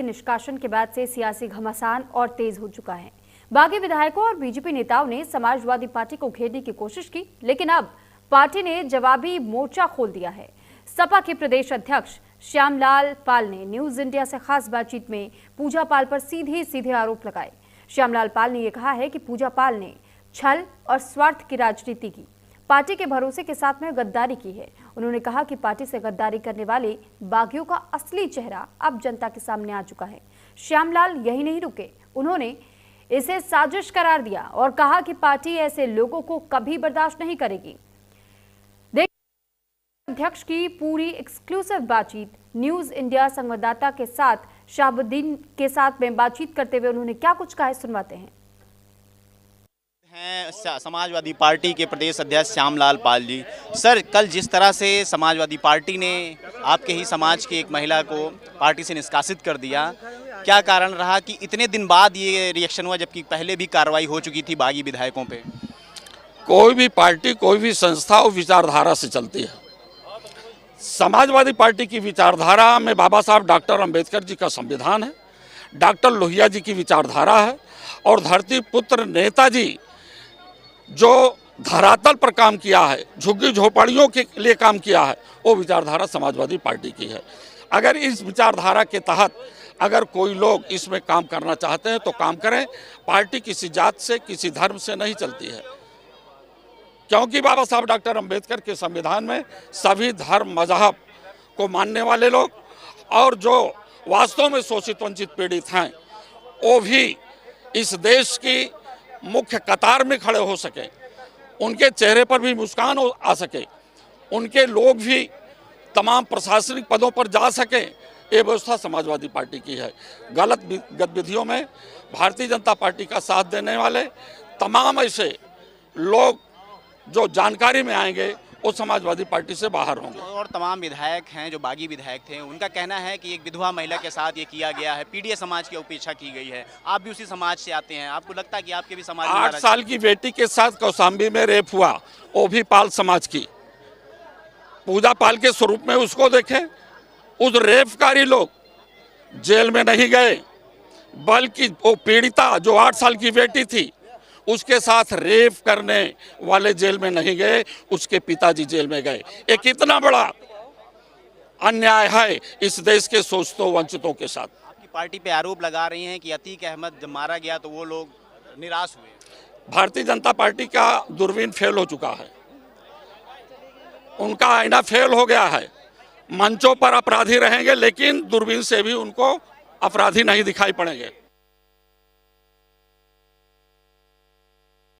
निष्कासन के बाद से सियासी घमासान और तेज हो चुका है। बागी विधायकों और बीजेपी नेताओं ने समाजवादी पार्टी को घेरने की कोशिश की, लेकिन अब पार्टी ने जवाबी मोर्चा खोल दिया है। सपा के प्रदेश अध्यक्ष श्यामलाल पाल ने न्यूज इंडिया से खास बातचीत में पूजा पाल पर सीधे आरोप लगाए। श्यामलाल पाल ने यह कहा है कि पूजा पाल ने छल और स्वार्थ की राजनीति की, पार्टी के भरोसे के साथ में गद्दारी की है। उन्होंने कहा कि पार्टी से गद्दारी करने वाले बागियों का असली चेहरा अब जनता के सामने आ चुका है। श्यामलाल यही नहीं रुके, उन्होंने इसे साजिश करार दिया और कहा कि पार्टी ऐसे लोगों को कभी बर्दाश्त नहीं करेगी। अध्यक्ष की पूरी एक्सक्लूसिव बातचीत न्यूज इंडिया संवाददाता के साथ शाहबुद्दीन के साथ में बातचीत करते हुए उन्होंने क्या कुछ कहा, सुनवाते हैं। समाजवादी पार्टी के प्रदेश अध्यक्ष श्यामलाल पाल जी। सर, कल जिस तरह से समाजवादी पार्टी ने आपके ही समाज की एक महिला को पार्टी से निष्कासित कर दिया, क्या कारण रहा कि इतने दिन बाद ये रिएक्शन हुआ, जबकि पहले भी कार्रवाई हो चुकी थी बागी विधायकों पे? कोई भी पार्टी, कोई भी संस्था वो विचारधारा से चलती है। समाजवादी पार्टी की विचारधारा में बाबा साहब डॉक्टर अंबेडकर जी का संविधान है, डॉक्टर लोहिया जी की विचारधारा है, और धरती पुत्र नेताजी जो धरातल पर काम किया है, झुग्गी झोपड़ियों के लिए काम किया है, वो विचारधारा समाजवादी पार्टी की है। अगर इस विचारधारा के तहत अगर कोई लोग इसमें काम करना चाहते हैं तो काम करें। पार्टी किसी जात से, किसी धर्म से नहीं चलती है, क्योंकि बाबा साहब डॉक्टर अंबेडकर के संविधान में सभी धर्म मजहब को मानने वाले लोग और जो वास्तव में शोषित वंचित पीड़ित हैं वो भी इस देश की मुख्य कतार में खड़े हो सके, उनके चेहरे पर भी मुस्कान आ सके, उनके लोग भी तमाम प्रशासनिक पदों पर जा सके, ये व्यवस्था समाजवादी पार्टी की है। गलत गतिविधियों में भारतीय जनता पार्टी का साथ देने वाले तमाम ऐसे लोग जो जानकारी में आएंगे वो समाजवादी पार्टी से बाहर होंगे। और तमाम विधायक हैं जो बागी विधायक थे, उनका कहना है कि एक विधवा महिला के साथ ये किया गया है, पीड़ित समाज की उपेक्षा की गई है। आप भी उसी समाज से आते हैं, आपको लगता है कि आपके भी समाज 8 साल की बेटी के साथ कौशाम्बी में रेप हुआ, वो भी पाल समाज की। पूजा पाल के स्वरूप में उसको देखें, उस रेपकारी लोग जेल में नहीं गए, बल्कि वो पीड़िता जो 8 साल की बेटी थी उसके साथ रेप करने वाले जेल में नहीं गए, उसके पिताजी जेल में गए। ये कितना बड़ा अन्याय है इस देश के शोषितों वंचितों के साथ। आपकी पार्टी पे आरोप लगा रही हैं कि अतीक अहमद जब मारा गया तो वो लोग निराश हुए। भारतीय जनता पार्टी का दूरबीन फेल हो चुका है, उनका आईना फेल हो गया है। मंचों पर अपराधी रहेंगे, लेकिन दूरबीन से भी उनको अपराधी नहीं दिखाई पड़ेंगे।